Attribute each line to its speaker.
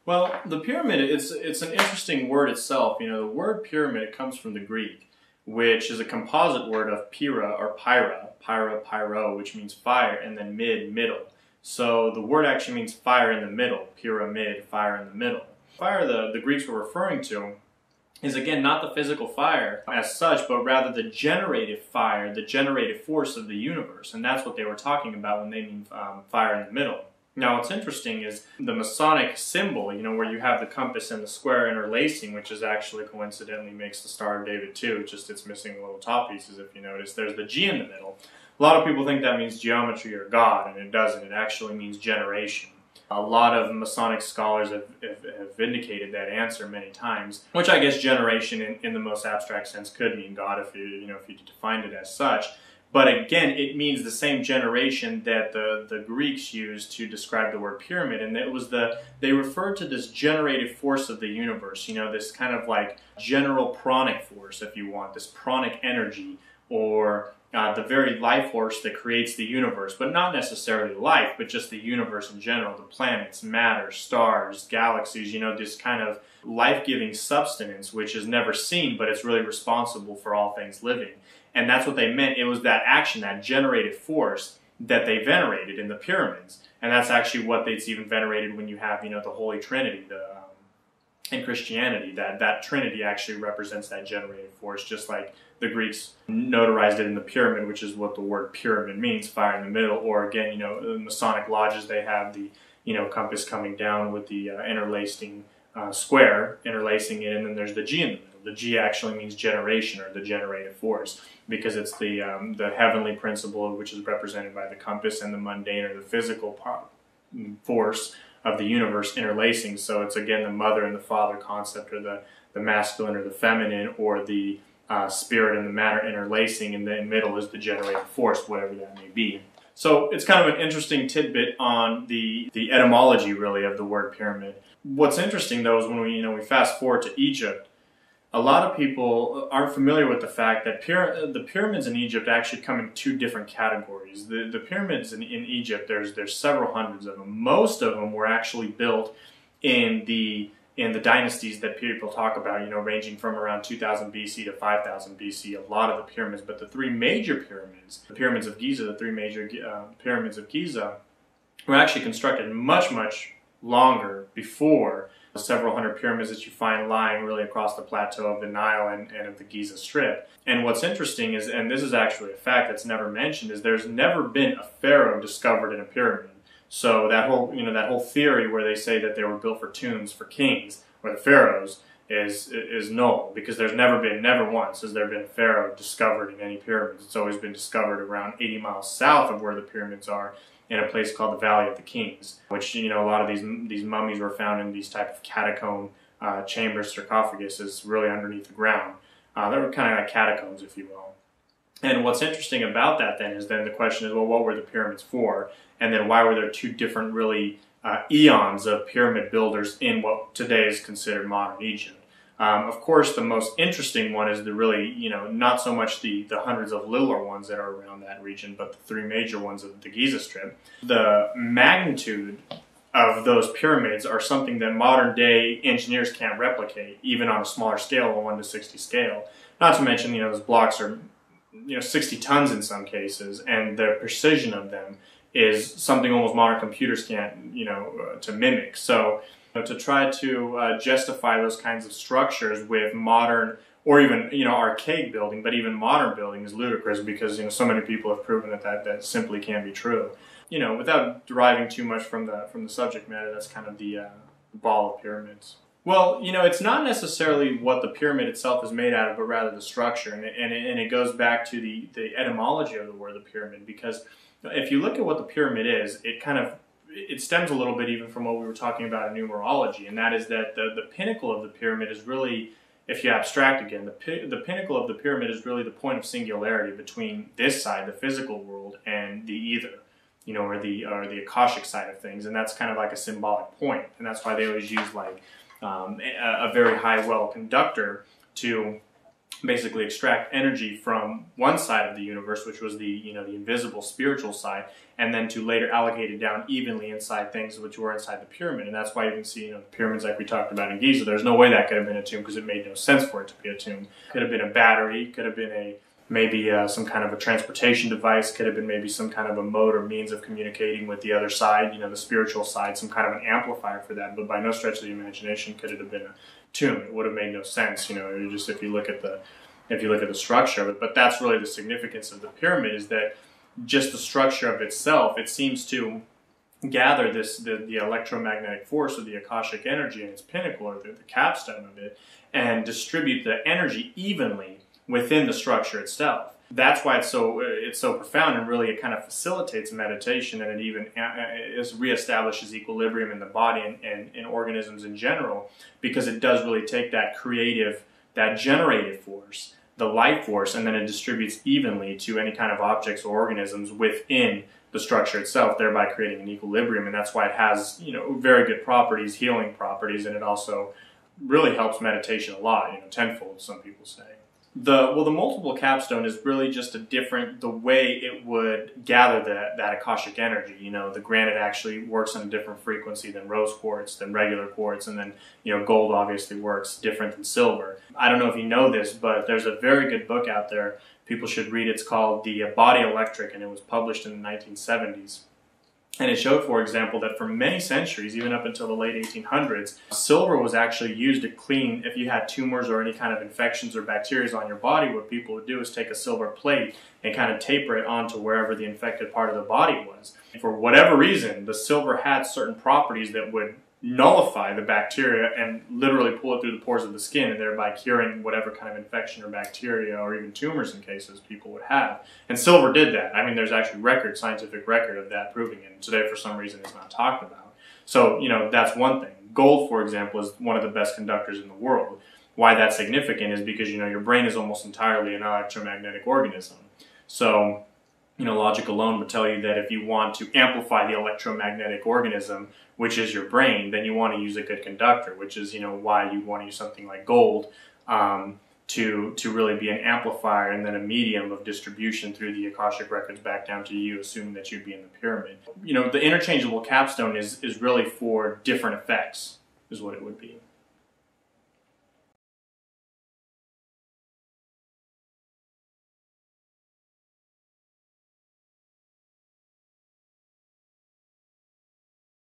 Speaker 1: Well, the pyramid, it's an interesting word itself. You know, the word pyramid, it comes from the Greek, which is a composite word of pira or pyro, which means fire, and then middle. So the word actually means fire in the middle, pyramid, fire in the middle. Fire the Greeks were referring to is, again, not the physical fire as such, but rather the generative fire, the generative force of the universe. And that's what they were talking about when they mean fire in the middle. Now, what's interesting is the Masonic symbol, you know, where you have the compass and the square interlacing, which is actually coincidentally makes the Star of David too, just it's missing the little top pieces if you notice. There's the G in the middle. A lot of people think that means geometry or God, and it doesn't. It actually means generation. A lot of Masonic scholars have indicated that answer many times, which I guess generation in the most abstract sense could mean God if you defined it as such. But again, it means the same generation that the Greeks used to describe the word pyramid, and it was they referred to this generative force of the universe, you know, this kind of like general pranic force, if you want, this pranic energy, or the very life force that creates the universe, but not necessarily life, but just the universe in general, the planets, matter, stars, galaxies, you know, this kind of life-giving substance which is never seen, but it's really responsible for all things living. And that's what they meant. It was that action, that generative force that they venerated in the pyramids. And that's actually what it's even venerated when you have, you know, the Holy Trinity, in Christianity. That Trinity actually represents that generative force, just like the Greeks notarized it in the pyramid, which is what the word pyramid means, fire in the middle. Or again, you know, the Masonic lodges, they have the, you know, compass coming down with the interlacing square, interlacing it, and then there's the G in the middle. The G actually means generation, or the generative force, because it's the heavenly principle, which is represented by the compass, and the mundane, or the physical force of the universe interlacing. So it's, again, the mother and the father concept, or the masculine or the feminine, or the spirit and the matter interlacing, and the middle is the generative force, whatever that may be. So it's kind of an interesting tidbit on the etymology, really, of the word pyramid. What's interesting, though, is when we fast forward to Egypt, a lot of people aren't familiar with the fact that the pyramids in Egypt actually come in two different categories. The pyramids in Egypt, there's several hundreds of them. Most of them were actually built in the dynasties that people talk about, you know, ranging from around 2000 BC to 5000 BC, a lot of the pyramids. But the three major pyramids, the pyramids of Giza, the three major pyramids of Giza, were actually constructed much, much longer before the several hundred pyramids that you find lying really across the plateau of the Nile and of the Giza Strip. And what's interesting is, and this is actually a fact that's never mentioned, is there's never been a pharaoh discovered in a pyramid. So that whole theory where they say that they were built for tombs for kings or the pharaohs is null, because there's never once has there been a pharaoh discovered in any pyramids. It's always been discovered around 80 miles south of where the pyramids are, in a place called the Valley of the Kings, which, you know, a lot of these mummies were found in these type of catacomb chambers, sarcophaguses, really underneath the ground. They were kind of like catacombs, if you will. And what's interesting about that then the question is, well, what were the pyramids for? And then why were there two different really eons of pyramid builders in what today is considered modern Egypt? Of course, the most interesting one is the really, you know, not so much the hundreds of littler ones that are around that region, but the three major ones of the Giza Strip. The magnitude of those pyramids are something that modern day engineers can't replicate, even on a smaller scale, a 1 to 60 scale. Not to mention, you know, those blocks are, you know, 60 tons in some cases, and the precision of them is something almost modern computers can't, you know, to mimic. So to try to justify those kinds of structures with modern or even, you know, archaic building, but even modern building, is ludicrous, because, you know, so many people have proven that simply can't be true. You know, without deriving too much from the subject matter, that's kind of the ball of pyramids. Well, you know, it's not necessarily what the pyramid itself is made out of, but rather the structure, and it goes back to the etymology of the word the pyramid, because if you look at what the pyramid is, it stems a little bit even from what we were talking about in numerology, and that is that the pinnacle of the pyramid is really, if you abstract again, the pinnacle of the pyramid is really the point of singularity between this side, the physical world, and the ether, you know, or the Akashic side of things, and that's kind of like a symbolic point, and that's why they always use like a very high well conductor to basically extract energy from one side of the universe, which was the, you know, the invisible spiritual side, and then to later allocate it down evenly inside things which were inside the pyramid. And that's why you can see, you know, the pyramids like we talked about in Giza, there's no way that could have been a tomb because it made no sense for it to be a tomb. Could have been a battery, could have been maybe some kind of a transportation device, could have been maybe some kind of a mode or means of communicating with the other side, you know, the spiritual side, some kind of an amplifier for that, but by no stretch of the imagination could it have been a tomb. It would have made no sense, you know, just if you look at the structure of it. But that's really the significance of the pyramid, is that just the structure of itself, it seems to gather the electromagnetic force of the Akashic energy in its pinnacle, or the capstone of it, and distribute the energy evenly within the structure itself. That's why it's so profound, and really it kind of facilitates meditation, and it even reestablishes equilibrium in the body and in organisms in general, because it does really take that creative, that generative force, the life force, and then it distributes evenly to any kind of objects or organisms within the structure itself, thereby creating an equilibrium. And that's why it has, you know, very good properties, healing properties, and it also really helps meditation a lot, you know, tenfold, some people say. The multiple capstone is really just the way it would gather that Akashic energy. You know, the granite actually works on a different frequency than rose quartz, than regular quartz, and then, you know, gold obviously works different than silver. I don't know if you know this, but there's a very good book out there people should read. It's called The Body Electric, and it was published in the 1970s. And it showed, for example, that for many centuries, even up until the late 1800s, silver was actually used to clean, if you had tumors or any kind of infections or bacteria on your body, what people would do is take a silver plate and kind of taper it onto wherever the infected part of the body was. For whatever reason, the silver had certain properties that would nullify the bacteria and literally pull it through the pores of the skin, and thereby curing whatever kind of infection or bacteria or even tumors in cases people would have. And silver did that. I mean, there's actually scientific record of that proving it. And today, for some reason, it's not talked about. So, you know, that's one thing. Gold, for example, is one of the best conductors in the world. Why that's significant is because, you know, your brain is almost entirely an electromagnetic organism. So, you know, logic alone would tell you that if you want to amplify the electromagnetic organism, which is your brain, then you want to use a good conductor, which is, you know, why you want to use something like gold to really be an amplifier and then a medium of distribution through the Akashic records back down to you, assuming that you'd be in the pyramid. You know, the interchangeable capstone is really for different effects, is what it would be.